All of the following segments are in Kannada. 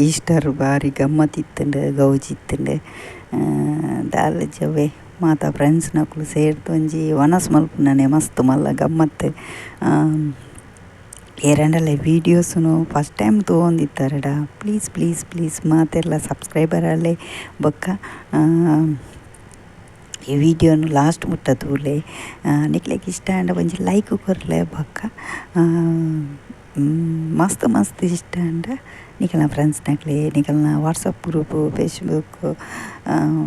ಈಸ್ಟರ್ ಬಾರಿ ಗಮ್ಮತ್ತಿತ್ತಂಡು ಗೌಜಿತ್ತಂಡು ದಾಲ ಜವ್ವೆ ಮಾತ ಫ್ರೆಂಡ್ಸ್ ನಕುಲು ಸೇರ್ತು ಒಂಜಿ ವನಸ್ ಮಲ್ಪುನನೆ ಮಸ್ತ್ ಮಲ್ಲ ಗಮ್ಮತ್ತು. ಎರಡಲ್ಲ ವೀಡಿಯೋಸು ಫಸ್ಟ್ ಟೈಮ್ ತೊಗೊಂಡಿತ್ತಾರಡ. ಪ್ಲೀಸ್ ಪ್ಲೀಸ್ ಪ್ಲೀಸ್ ಮಾತೆಲ್ಲ ಸಬ್ಸ್ಕ್ರೈಬರಲ್ಲೇ ಬೊಕ್ಕ ಈ ವಿಡಿಯೋನು ಲಾಸ್ಟ್ ಮುಟ್ಟ ತೂಲೆ ನಿಕ್ಲೆಗ್ ಇಷ್ಟ ಅಂಡ ಒಂಜಿ ಲೈಕ್ ಕೊರ್ಲೆ ಬೊಕ್ಕ ಮಸ್ತ್ ಮಸ್ತ್ ಇಷ್ಟ ಅಂಡ ನಿಖಲ್ನ ಫ್ರೆಂಡ್ಸ್ ನಕ್ಲೆ ನಿಖಲ್ನ ವಾಟ್ಸಪ್ ಗ್ರೂಪು ಫೇಸ್ಬುಕ್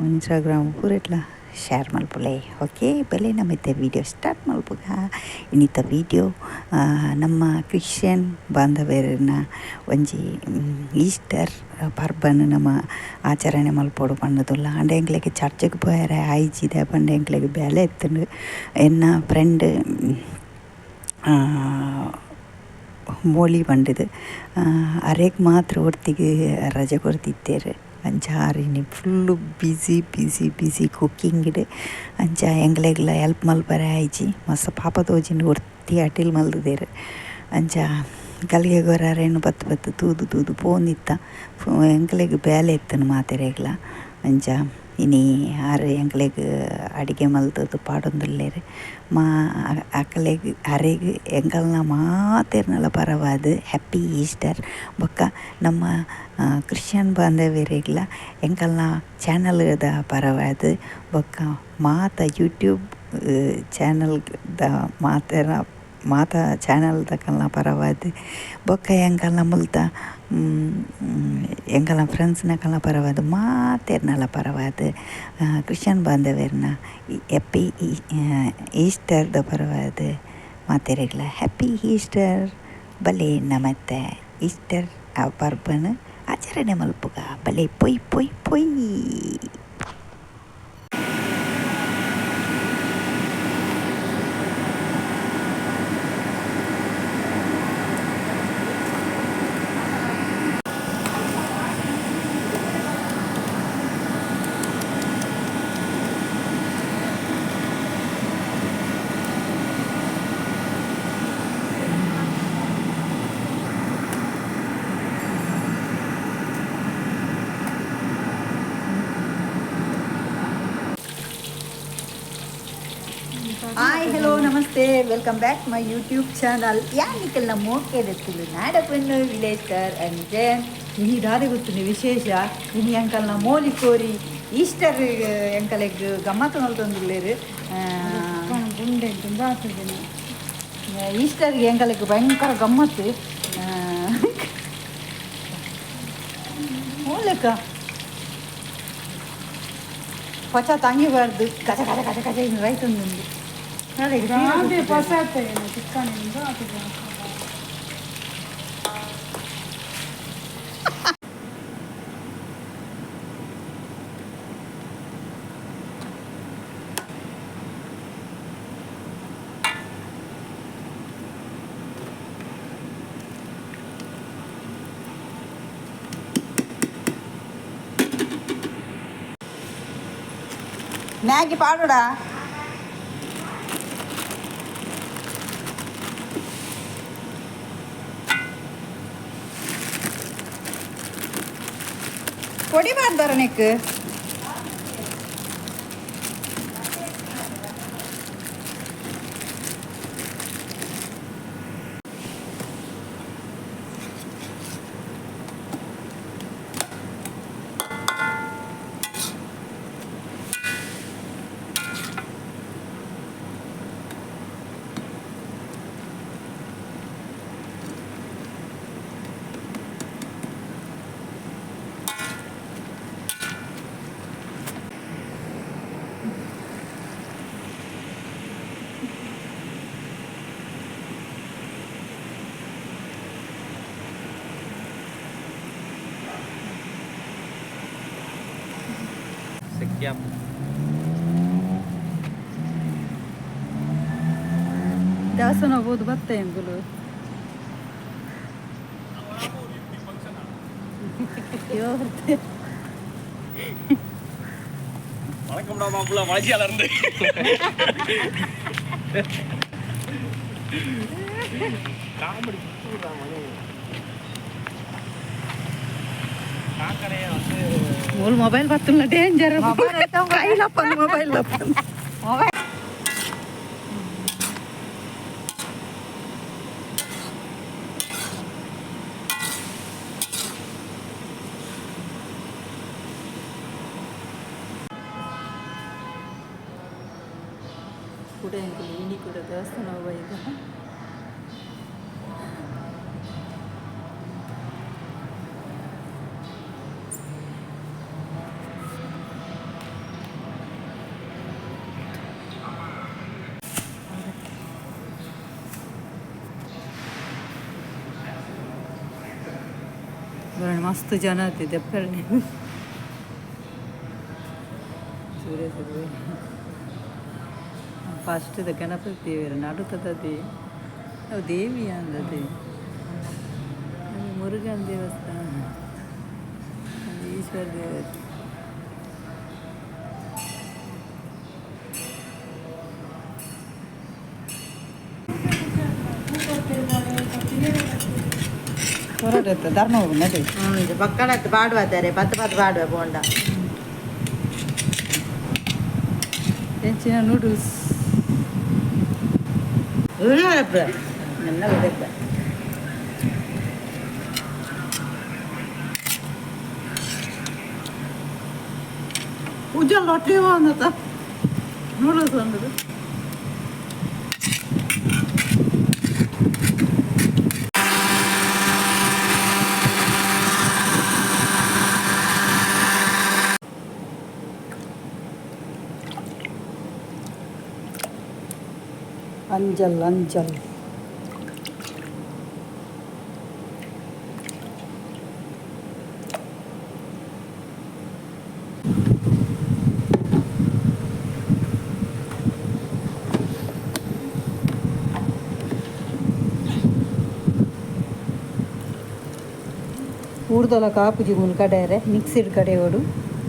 ಇನ್ಸ್ಟಾಗ್ರಾಮ್ ಪೂರೆಟ್ಲ ಶೇರ್ ಮಲ್ಪುಲೆ. ಓಕೆ ಬೆಲೆ ನಮ್ಮಿತ್ತ ವೀಡಿಯೋ ಸ್ಟಾರ್ಟ್ ಮಲ್ಪುಗ. ಇನ್ನಿತ್ತ ವೀಡಿಯೋ ನಮ್ಮ ಕ್ರಿಶ್ಚಿಯನ್ ಬಾಂಧವ್ಯರನ್ನ ಒಂಜಿ ಈಸ್ಟರ್ ಪರ್ಬನ್ ನಮ್ಮ ಆಚರಣೆ ಮಲ್ಪೋಡು ಪಂಡದುಲ್ಲ. ಅಂಡ ಎಂಕ್ಲೆಗ್ ಚರ್ಚ್ಗೆ ಪೋಯರೆ ಆಯ್ಜಿದೆ ಪಂಡ ಎಂಕ್ಲೆಗ್ ಬೆಲೆ ಎತ್ತುಂಡು ಎನ್ನ ಫ್ರೆಂಡ್ ಮೋಳಿ ಪಂಡದು ಅರೆಗ್ ಮಾತ್ರ ಒಟ್ಟಿಗೆ ರಜೆ ಕೊಡ್ತಿದ್ದೇರು. ಅಂಚ ಆರಿನಿ ಫುಲ್ಲು ಬಿಸಿ ಕುಕ್ಕಿಂಗ್ಡ್ ಅಂಚ ಎಂಗ್ಲೆಗ್ಲ ಹೆಲ್ಪ್ ಮಲ್ಪರೆ ಆಯ್ಜಿ ಮಸ್ತ್ ಪಾಪ ತೋಜಿಂಡು ಒರ್ತಿ ಅಟಿಲ್ ಮಲ್ದೇರು. ಅಂಚ ಕಲ್ಗೆ ಗೊರಾರೇನು ಬತ್ತು ತೂದು ಪೋಂದಿತ್ತ ಎಂಕ್ಲೆಗ್ ಬೇಲೆ ಎತ್ತನು ಮಾತೆರೆಗ್ಲ. ಅಂಚ ಇನಿ ಆರು ಎಂಕ್ಲೆಗ್ ಅಡಿಗೆ ಮಲ್ತದ್ದು ಪಾಡೊಂದುಲ್ಲೇರು ಅಕ್ಕಲೆಗ್ ಅರೆಗ್ ಎಂಕಲ್ನ ಮಾತೆರ್ನಲ ಪರವಾದ ಹ್ಯಾಪಿ ಈಸ್ಟರ್. ಬೊಕ್ಕ ನಮ್ಮ ಕ್ರಿಶ್ಚಿಯನ್ ಬಾಂಧವ್ಯರೆಗ್ಲ ಎಂಕಲ್ನ ಚಾನಲ್ದ ಪರವಾದ ಬೊಕ್ಕ ಮಾತ ಯೂಟ್ಯೂಬ್ ಚಾನಲ್ದ ಮಾತ ಚಾನಲ್ದ ಕಲ್ನ ಪರವಾದ ಬೊಕ್ಕ ಎಂಕಲ್ನ ಮುಲ್ತ ಎಂಕಲ್ನ ಫ್ರೆಂಡ್ಸ್ನ ಕಲ್ನ ಪರವಾದ ಮಾತೆರ್ನಲ ಪರವಾದ ಕ್ರಿಶ್ಚಿಯನ್ ಬಾಂಧವ್ಯರ್ನ ಹ್ಯಾಪಿ ಈಸ್ಟರ್ದ ಪರವಾದ ಮಾತೆರೆಗ್ಲ ಹ್ಯಾಪಿ ಈಸ್ಟರ್. ಬಲೆ ನಮತ್ತೆ ಈಸ್ಟರ್ ಪರ್ಬನ್ ಆಚರಣೆ ಮಲ್ಪುಗ ಬಲೆ ಪೊಯ್. ಹಾಯ್ ಹಲೋ ನಮಸ್ತೆ welcome back my YouTube channel. ಯಾನಿಕ್ಕೆಲ್ಲ ಮೋಕೆದೆತ್ತುಲು ನಾಡಪೆಣ್ಣು ವಿಲೇಜ್ಕರ್ ಅಂಡ್ ಜಯನ್. ಇನಿ ದಾದೆ ಗೊತ್ತುಂಡು ವಿಶೇಷ ಇನಿ ಎಂಕಲ್ನ ಮೋಲಿ ಕೋರಿ ಈಸ್ಟರ್ ಎಂಕಲೆಗ್ ಗಮ್ಮತ್ತು ಮಲ್ತೊಂದುಲ್ಲೆರ್. ಈಸ್ಟರ್ಗೆ ಎಂಕಲೆಗ್ ಭಯಂಕರ ಗಮ್ಮತ್ತು ಓಲೆಕ್ಕ ಪಚ ತಂಗಿಬಾರ್ದು ಕಚ ಕಚ ಕಚ ಕಚ ಇನ್ನು ರೈತೊಂದುಂಡು ಮ್ಯಾಗಿ ಪಾಡೋಡಾ പൊടി പാർത്താറ നെക്ക് sekian ದಾಸನ ಹೋದು ಬತ್ತ ಎಂಬುಲು வணக்கம்டா மாப்பிள்ள மலேசியால இருந்து காமெடி காக்கரையை வந்து ஒரு மொபைல் பார்த்துள்ள டேஞ்சர் கையில் பண்ண மொபைலில் மொபைல் ಕೂಡ ಇನಿ ಕೂಡ ದೇವಸ್ಥಾನ ಹೋಗಿದೆ ಮಸ್ತ್ ಜನ ಆಗ್ತಿದೆ ಪರ್ಣಿ ಸೂರ್ಯ ಸೂರ್ಯ ಫಸ್ಟ್ ಗಣಪತಿ ದೇವಿಯರ ನಡುತ್ತದದಿ ಅವು ದೇವಿ ಅಂದದಿ ಮುರುಗನ್ ದೇವಸ್ಥಾನ ಈಶ್ವರ ದೇವತೆ ಹೊರಟು ಧರ್ಮ ಹೋಗು ನಡಿ ಇದು ಪಕ್ಕಡತ್ತು ಪಾಡುವಾದರೆ ಪತ್ತು ಪಾಡುವ ಬೋಂಡ ಹೆಚ್ಚಿನ ನೂಡಲ್ಸ್ ನನ್ನ ಗೊತ್ತಿಲ್ಲ ಉಜ್ಜಲ್ ರೊಟ್ಟಿ ಅನ್ನತ್ತ ನೂಡಲ್ಸ್ ಅಂದದು ಅಂಜಲ್ ಅಂಜಲ್ ಊರ್ದೊಲ ಕಾಪುಜಿ ಮುಲ್ ಕಡೆಯರೆ ಮಿಕ್ಸಿಡ್ ಕಡೆ ಓಡು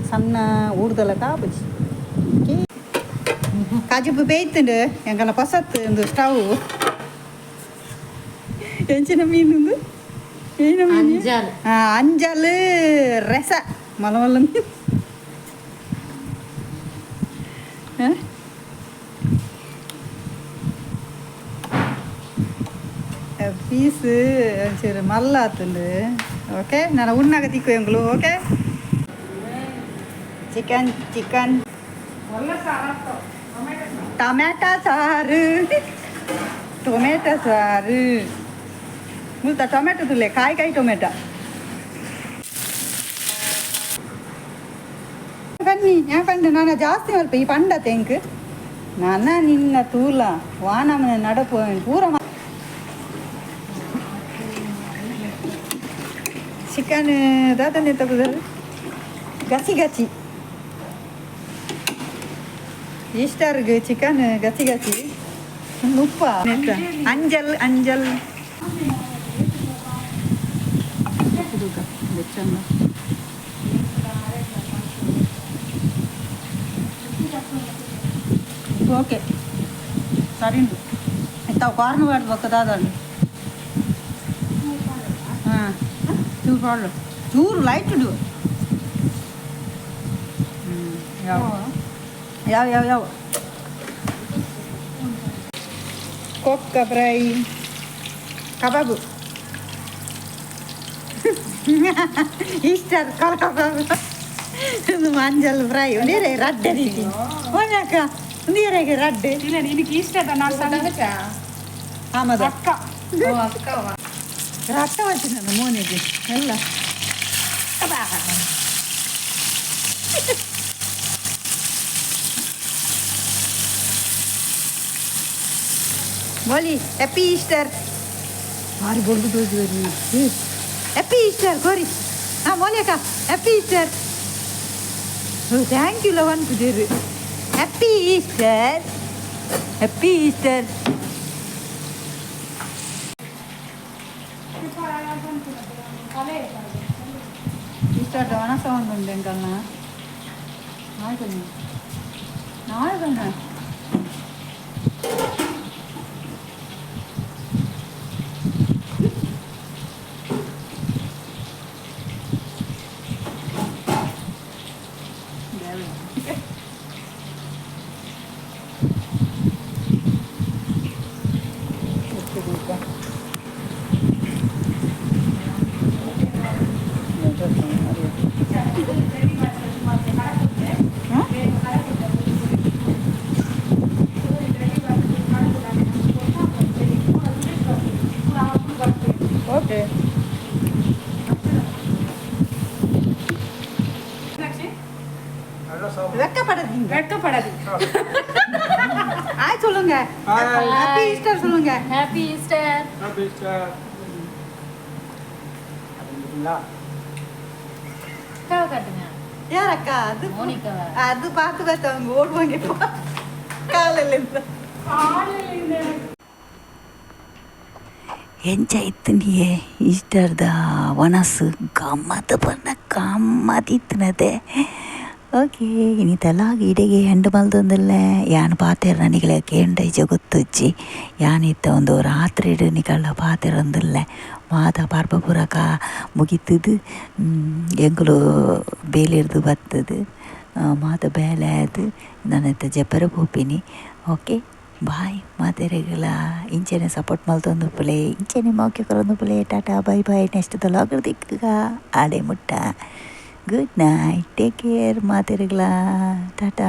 ಸಣ್ಣ ಊರ್ದೊಲ ಕಾಪುಜಿ ಕಾಜುಪ್ಪು ಬೇಯ್ತುಂಡು ಎಂಕಲ್ಲ ಪಸತ್ತು ಒಂದು ಸ್ಟವ್ ಎಂಚಿನ ಮೀನು ಏನು ಅಂಜಲ್ ಅಂಜಲ್ ರಸ ಮಲಮಲ್ಲ ಪೀಸು ಒಂಚೂರು ಮಲ್ಲ ಆತುಂಡು ಓಕೆ ನಾನು ಉಣ್ಣಾಗ ತಿಕ್ಕು ಎಂಗ್ಳು ಓಕೆ ಚಿಕನ್ ಚಿಕನ್ ಟೊಮ್ಯಾಟೊ ಸಾರು ಟೊಮೆಟೊ ಸಾರು ಮುಲ್ತ ಟೊಮೆಟೊ ತುಲೆ ಕಾಯಿ ಕಾಯಿ ಟೊಮೆಟೊ ಬನ್ನಿ ಯಾಕಂದ್ರೆ ನಾನು ಜಾಸ್ತಿ ಮಲ್ಪ ಈ ಪಂಡ ತೆಂಕ್ ನನ್ನ ನಿನ್ನ ತೂಲ ವಾನಮನ ನಡಪು ಪೂರ ಚಿಕನ್ ದಾದನೆ ತಗೋದು ಗಸಿ ಗಸಿ ಈಸ್ಟರ್ಗೆ ಚಿಕನ್ ಗಸಿ ಗಸಿ ಉಪ್ಪ ಅಂಜಲ್ ಅಂಜಲ್ ಓಕೆ ಸರಿ ಇಂಥವು ಕಾರ್ನ ಮಾಡ್ಬೇಕು ದಾದಂಡು ಹಾಂ ಚೂರು ಪಾಡು ಚೂರು ಲೈಟ್ ಇಡು ಯಾವ ಯಾವ ಯಾವ ಯಾವ ಕೊಕ್ಕ ಫ್ರೈ ಕಬಾಬು ಈಸ್ಟರ್ ಕಬಾಬು ಮಂಜಲ್ ಫ್ರೈ ನೀರೇ ರಡ್ಡೆ ರೀತಿ ಹೋಗ್ಯಾಕ ನೀರಿಗೆ ರಡ್ಡೆ ಇಲ್ಲ ನಿನಗೆ ಇಷ್ಟ ನಾನು ಸಂಗತ ಆಮದ ಅಕ್ಕ ರಕ್ತ వచ్చి ನನ್ನ ಮೋನಿಗೆ ಎಲ್ಲ बोली हैप्पी ईस्टर मारी बोल दो हैप्पी ईस्टर गोरी हाँ बोले का हैप्पी ईस्टर थैंक यू लवन कुछ happy Easter happy Easter Easter डोना साउंड उंडे अंकलना नाळेगल्ना ಓಕೆ வெக்கப்படாதீங்க வெட்கப்படாது ஆய் சொல்லுங்க ஹாப்பி ஈஸ்டர் சொல்லுங்க ஹாப்பி ஈஸ்டர் அக்காவை காட்டுங்க யார் அக்கா அது மோனிகாவா? அது பார்த்து அவங்க ஓடுவாங்க இப்போ காலையில இருந்து ಎಂಜಾಯ್ತನಿಯೇ ಇಷ್ಟರ್ದ ವನಸ್ಸು ಗಮ್ಮತ್ತಿನದೆ ಓಕೆ ಇನ್ನಿತಲಾಗ ಇಡೆಗೆ ಹೆಂಡು ಮಲ್ದೊಂದಿಲ್ಲ ಯಾನ್ ಪಾತೆರ ನನಗೆ ಕೇಂಡೈಜ ಗೊತ್ತೊಚ್ಚಿ ಯಾನಿತ್ತ ಒಂದು ರಾತ್ರಿ ನಿಕಳ್ಳ ಪಾತೆರೊಂದಿಲ್ಲ ಮಾತ ಪರ್ಪಪುರಕ ಮುಗಿತದು ಎಂಕುಲು ಬೇಲಿರ್ದು ಬತ್ತದು ಮಾತ ಬೇಲೆ ಅದು ನನ್ನತ್ತ ಜಬ್ಬರ ಪೋಪಿನಿ ಓಕೆ ಬಾಯ್ ಮಾತೆರೆಗಳ ಇಂಚೆನೆ ಸಪೋರ್ಟ್ ಮಲ್ತೊಂದು ಪುಲೆ ಇಂಚೆನೆ ಮೌಕ್ಯ ಕೊರೊಂದು ಪುಲೆ ಟಾಟಾ ಬಾಯ್ ಬಾಯ್ ನೆಕ್ಸ್ಟ್ ತಲಾಗರ್ ದಿಕ್ಕ ಆಡೆ ಮುಟ್ಟ ಗುಡ್ ನೈಟ್ ಟೇಕ್ ಕೇರ್ ಮಾತೆರೆಗಳ ಟಾಟಾ